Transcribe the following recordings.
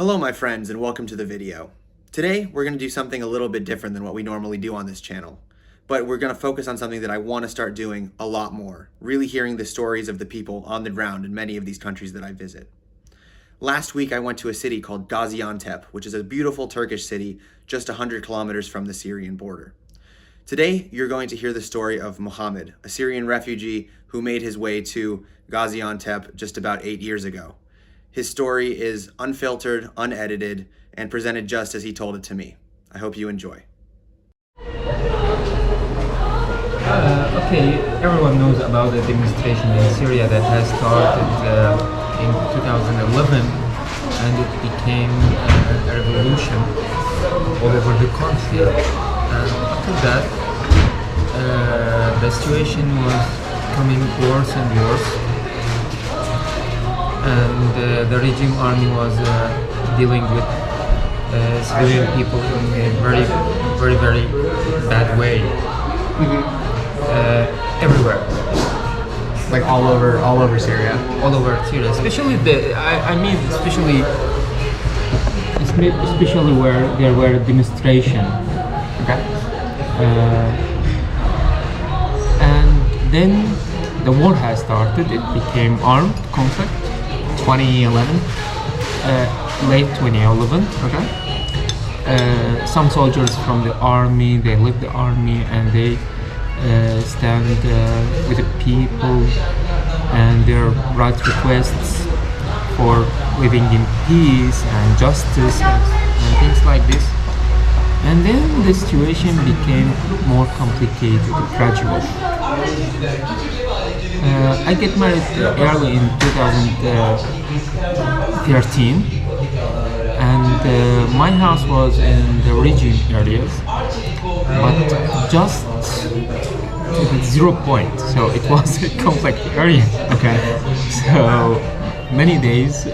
Hello my friends and welcome to the video. Today we're going to do something a little bit different than what we normally do on this channel. But we're going to focus on something that I want to start doing a lot more. Really hearing the stories of the people on the ground in many of these countries that I visit. Last week I went to a city called Gaziantep, which is a beautiful Turkish city just 100 kilometers from the Syrian border. Today you're going to hear the story of Muhammad, a Syrian refugee who made his way to Gaziantep just about 8 years ago. His story is unfiltered, unedited, and presented just as he told it to me. I hope you enjoy. Okay, everyone knows about the demonstration in Syria that has started in 2011 and it became a revolution all over the country. After that, the situation was becoming worse and worse. And the regime army was dealing with civilian people in a very bad way. Everywhere, like all over Syria. All over Syria, especially especially where there were demonstrations. Okay. And then the war has started. It became armed conflict. 2011. Late 2011. Okay. Some soldiers from the army, they left the army and they stand with the people and their right requests for living in peace and justice and things like this. And then the situation became more complicated gradually. I get married early in 2013 and my house was in the regime areas, but just to the 0 point, so it was a conflict area. Okay. So many days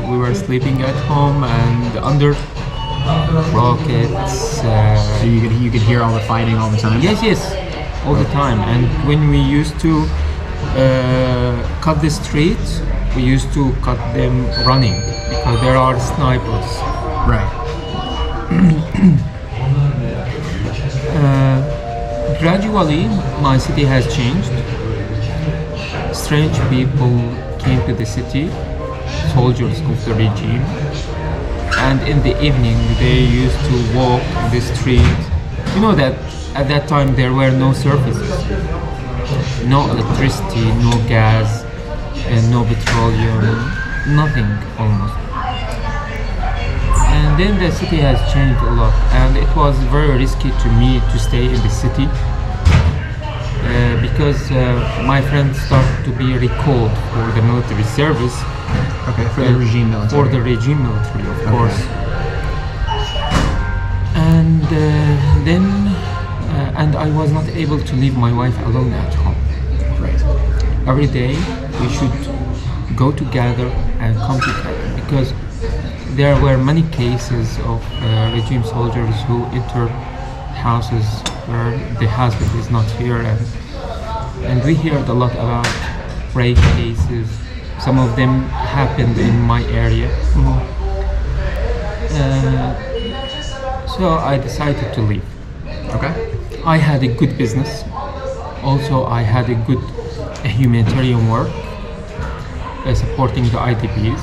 we were sleeping at home and under rockets. So you could hear all the fighting all the time? Yes, all the time. And when we used to cut the streets, we used to cut them running because there are snipers. Right. Gradually, my city has changed. Strange people came to the city, soldiers of the regime, and in the evening they used to walk in the street. You know that at that time there were no services, no electricity, no gas, and no petroleum, nothing almost. And then the city has changed a lot, and it was very risky to me to stay in the city because my friends started to be recalled for the military service. Okay, for the regime military. For the regime military, of course. And then I was not able to leave my wife alone at home. Right. Every day we should go together and come together because there were many cases of regime soldiers who enter houses where the husband is not here, and we heard a lot about rape cases. Some of them happened in my area. So I decided to leave. Okay. I had a good business. Also, I had a good humanitarian work supporting the IDPs.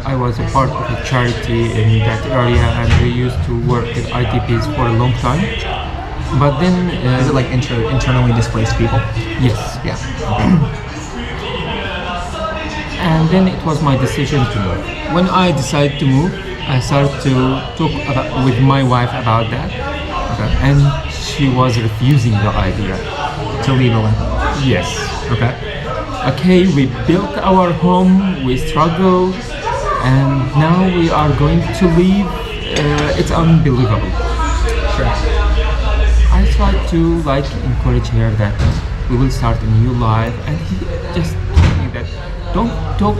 I was a part of a charity in that area, and we used to work with IDPs for a long time. But then, Is it like internally displaced people? yes. Yeah. And then it was my decision to move. When I decided to move, I started to talk with my wife about that. Okay. And she was refusing the idea. To leave alone. Yes. Okay. Okay, we built our home, we struggled, and now we are going to leave. It's unbelievable. Sure. I tried to encourage her that we will start a new life, and he just told me that don't talk.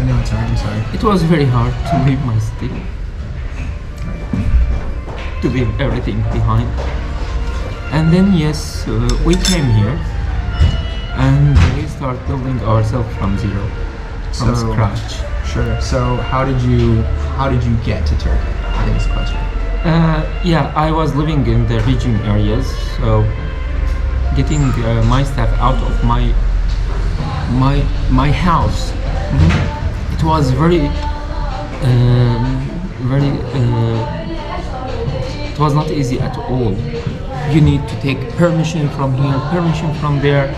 No, it's alright, I'm sorry. It was very hard to leave my city, to leave everything behind. And then yes, we came here and we start building ourselves from zero, from So- scratch. Sure. So how did you get to Turkey? I think it's a question. Yeah, I was living in the region areas, so getting my stuff out of my house, it was very it was not easy at all. You need to take permission from here, permission from there.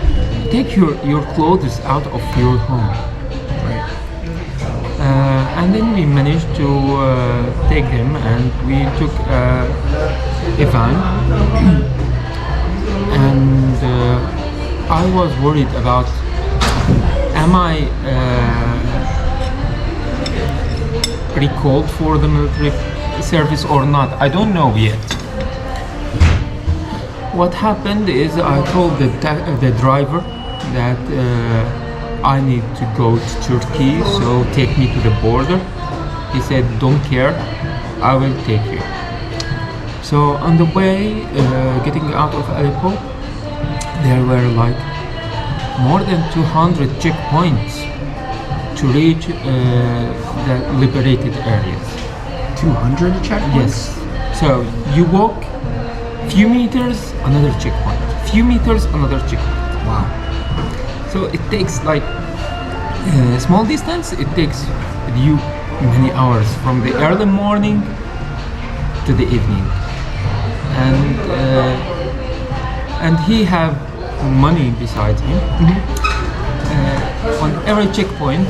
Take your clothes out of your home. Right. And then we managed to take them, and we took a van. And I was worried about, am I recalled for the military service or not? I don't know yet. What happened is I told the driver that I need to go to Turkey, so take me to the border. He said, don't care, I will take you. So on the way, getting out of Aleppo, there were like more than 200 checkpoints to reach the liberated areas. 200 checkpoints? Yes. So you walk few meters, another checkpoint. Few meters, another checkpoint. Wow. So it takes like small distance. It takes you many hours from the early morning to the evening, and he have money beside him. On every checkpoint,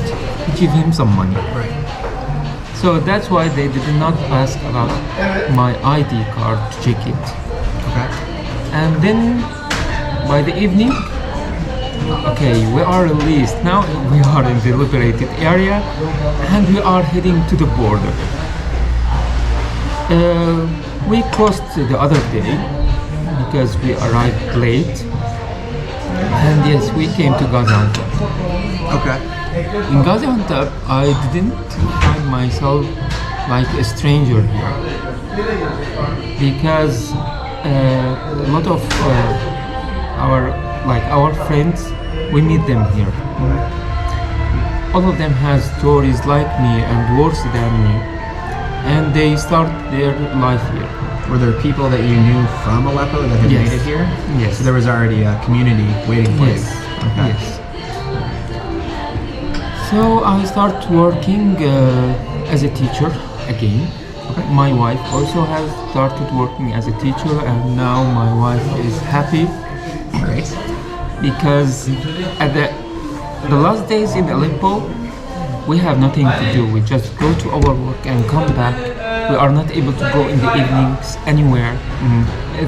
give him some money. Right. So that's why they did not ask about my ID card to check it. Okay. And then by the evening, okay, we are released. Now we are in the liberated area and we are heading to the border. We crossed the other day because we arrived late. And yes, we came to Gaziantep. Okay. In Gaziantep, I didn't find myself like a stranger here because a lot of our friends, we meet them here. All of them has stories like me and worse than me, and they start their life here. Were there people that you knew from Aleppo that had Yes. made it here? Yes. So there was already a community waiting for Yes. you. Okay. Yes. So I start working as a teacher again. Okay. My wife also has started working as a teacher, and now my wife is happy Great. because at the last days in Aleppo, we have nothing to do. We just go to our work and come back. We are not able to go in the evenings anywhere.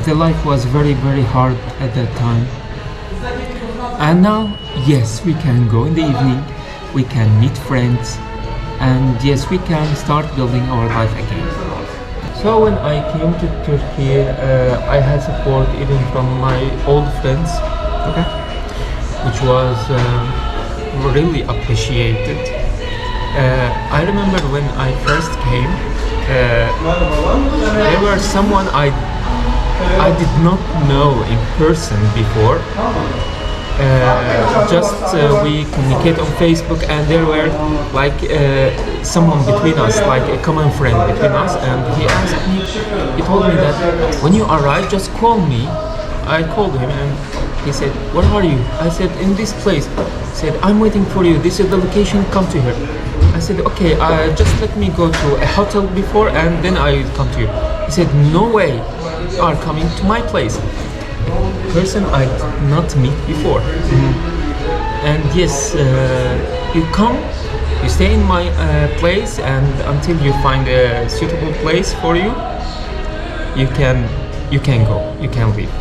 The life was very, very hard at that time. And now, yes, we can go in the evening, we can meet friends, and yes, we can start building our life again. So when I came to Turkey, I had support even from my old friends, Okay. which was really appreciated. I remember when I first came, there were someone I did not know in person before. We communicate on Facebook, and there were like someone between us, like a common friend between us, and he asked me, he told me that when you arrive, just call me. I called him and he said, where are you? I said, in this place. He said, I'm waiting for you, this is the location, come to here. I said, okay, just let me go to a hotel before and then I will come to you. He said, no way, you are coming to my place. Person I did not meet before. And yes, you come, you stay in my place, and until you find a suitable place for you, you can go, you can leave.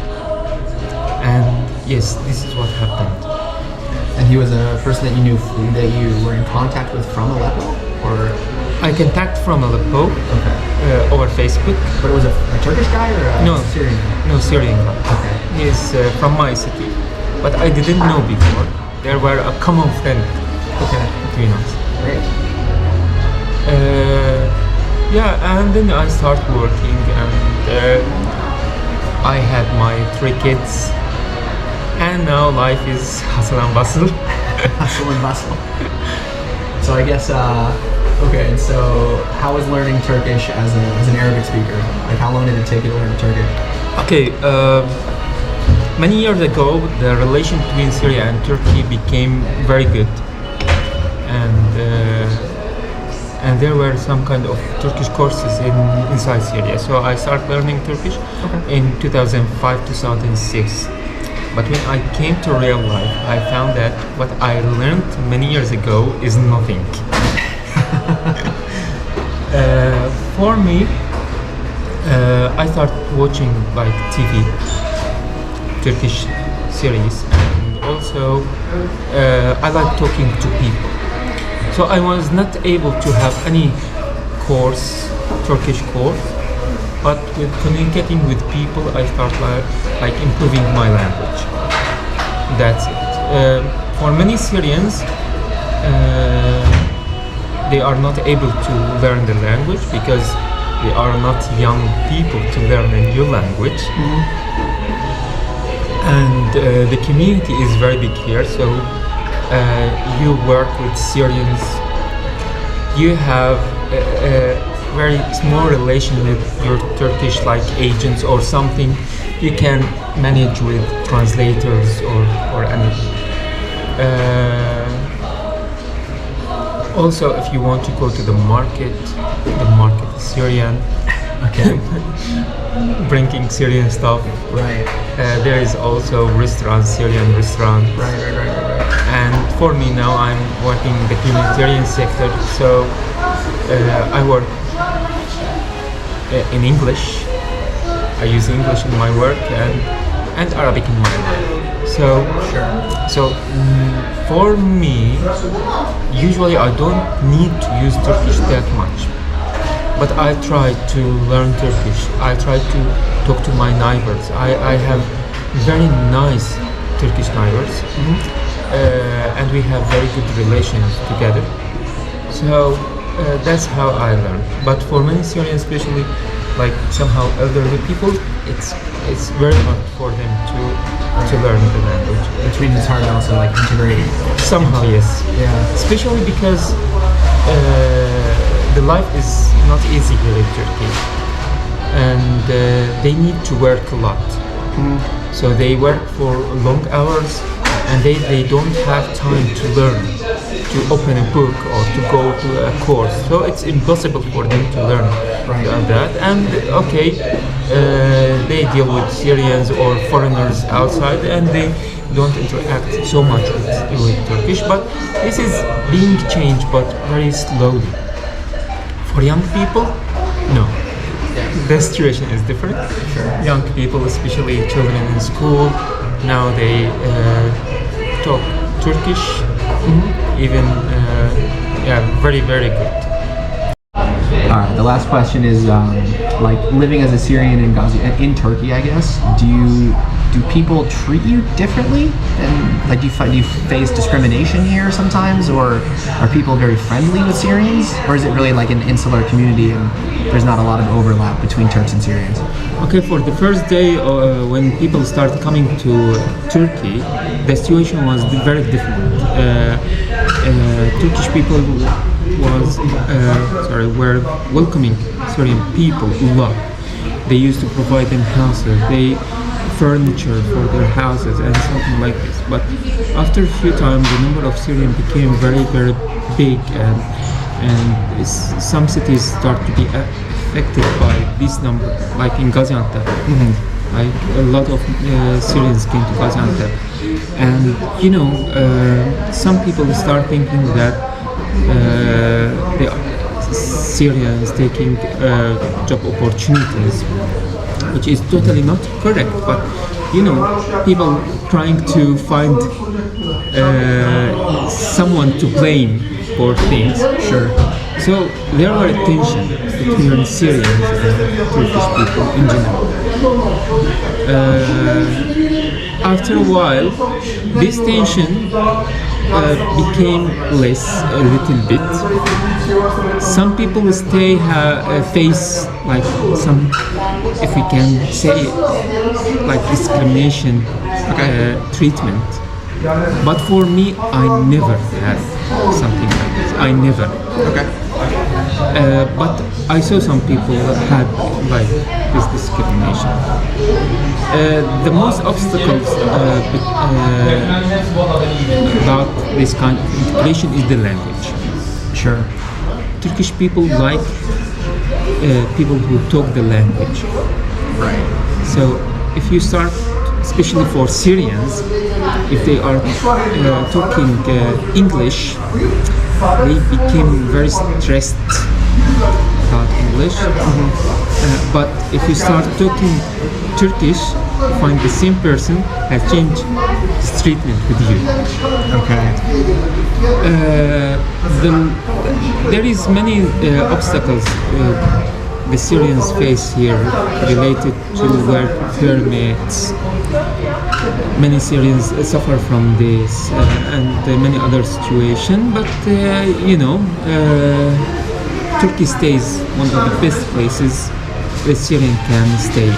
And yes, this is what happened. And he was a person that you knew that you were in contact with from Aleppo, or I contact from Aleppo over Facebook. but it was a Turkish guy or a No. Syrian guy? No, Syrian guy. Okay. He is from my city, but I didn't know before. There were a common friend between us. Great. Yeah, and then I start working, and I had my 3 kids, and now life is hustle and bustle. Hustle and bustle. So I guess, okay, so how was learning Turkish as an Arabic speaker? Like, how long did it take you to learn Turkish? Okay, many years ago, the relation between Syria and Turkey became very good, and there were some kind of Turkish courses inside Syria. So I started learning Turkish in 2005-2006. But when I came to real life, I found that what I learned many years ago is nothing. For me, I started watching like TV, Turkish series, and also I like talking to people. So I was not able to have any course, Turkish course, but with communicating with people, I start like improving my language. That's it. For many Syrians, they are not able to learn the language because they are not young people to learn a new language. And the community is very big here, so you work with Syrians, you have a very small relation with your Turkish like agents or something. You can manage with translators or anything. Also, if you want to go to the market is Syrian. Okay. Bringing Syrian stuff. Right. There is also Syrian restaurant. Right. And for me now, I'm working in the humanitarian sector, so I work in English. I use English in my work and Arabic in my life. So for me, usually I don't need to use Turkish that much. But I try to learn Turkish. I try to talk to my neighbors. I have very nice Turkish neighbors, and we have very good relations together. So that's how I learn. But for many Syrians, especially like somehow elderly people, it's very hard for them to learn the language. Which means it's hard to also like integrate. Somehow, yes. Yeah. Especially because the life is not easy here in Turkey, and they need to work a lot. So they work for long hours, and they don't have time to learn, to open a book or to go to a course. So it's impossible for them to learn that. And okay, they deal with Syrians or foreigners outside, and they don't interact so much with Turkish. But this is being changed, but very slowly. For young people, no. The situation is different. Young people, especially children in school, now they talk Turkish, even very good. All right. The last question is like living as a Syrian in Turkey, I guess. Do people treat you differently? And like, do you face discrimination here sometimes, or are people very friendly with Syrians, or is it really like an insular community and there's not a lot of overlap between Turks and Syrians? Okay, for the first day when people started coming to Turkey, the situation was very different. Turkish people were welcoming Syrian people a lot. They used to provide them houses, furniture for their houses and something like this. But after a few times, the number of Syrians became very big, and some cities start to be affected by this number, like in Gaziantep. Like a lot of Syrians came to Gaziantep, and some people start thinking that the Syrians taking job opportunities, which is totally not correct. But people trying to find someone to blame for things. Sure. So there were tension between Syrians and Turkish people in general. After a while, this tension became less a little bit. Some people stay face like some, if we can say, like discrimination treatment. But for me, I never had something like this. I never. Okay. But I saw some people had like this discrimination. The most obstacles about this kind of integration is the language. Sure. Turkish people like people who talk the language. Right. So if you start, especially for Syrians, if they are talking English, they became very stressed about English. But if you start talking Turkish, you find the same person has changed his treatment with you. Okay. There is many obstacles the Syrians face here related to work permits. Many Syrians suffer from this and many other situations, but Turkey stays one of the best places the Syrian can stay.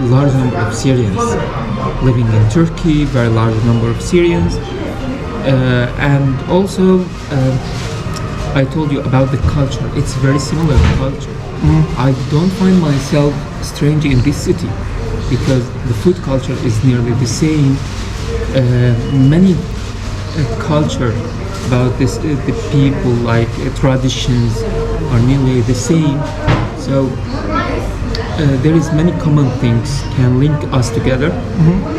Large number of Syrians living in Turkey, very large number of Syrians, and also I told you about the culture. It's very similar culture. I don't find myself strange in this city because the food culture is nearly the same. Many culture about this, the people like traditions are nearly the same. So there is many common things can link us together,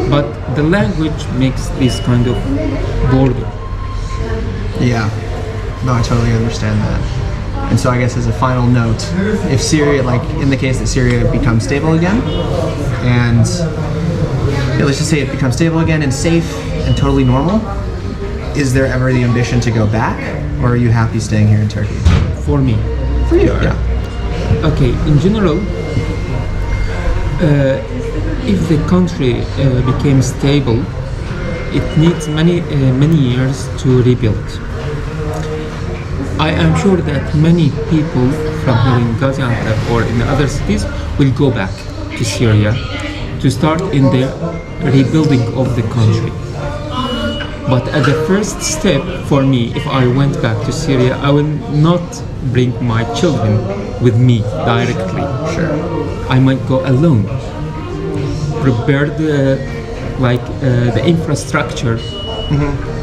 but the language makes this kind of border. Yeah. No, I totally understand that. And so I guess as a final note, if Syria, like in the case that Syria becomes stable again, and let's just say it becomes stable again and safe and totally normal, is there ever the ambition to go back, or are you happy staying here in Turkey? For me. For you, yeah. Okay, in general, if the country became stable, it needs many years to rebuild. I am sure that many people from here in Gaziantep or in the other cities will go back to Syria to start in the rebuilding of the country. But at the first step for me, if I went back to Syria, I will not bring my children with me directly. Sure. I might go alone, prepare the infrastructure,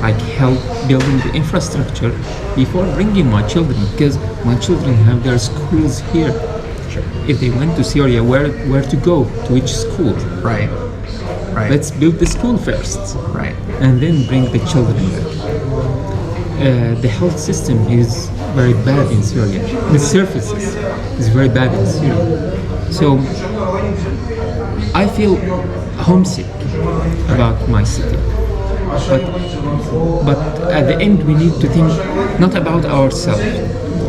like help building the infrastructure before bringing my children, because my children have their schools here. Sure. If they went to Syria, where to go, to which school? Right. Right. Let's build the school first, Right. and then bring the children back. The health system is very bad in Syria. The services is very bad in Syria. So I feel homesick about my city. But at the end we need to think not about ourselves,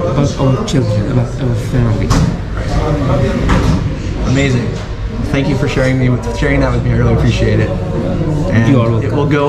about our children, about our family. Amazing. Thank you for sharing that with me. I really appreciate it. And You are welcome. it will go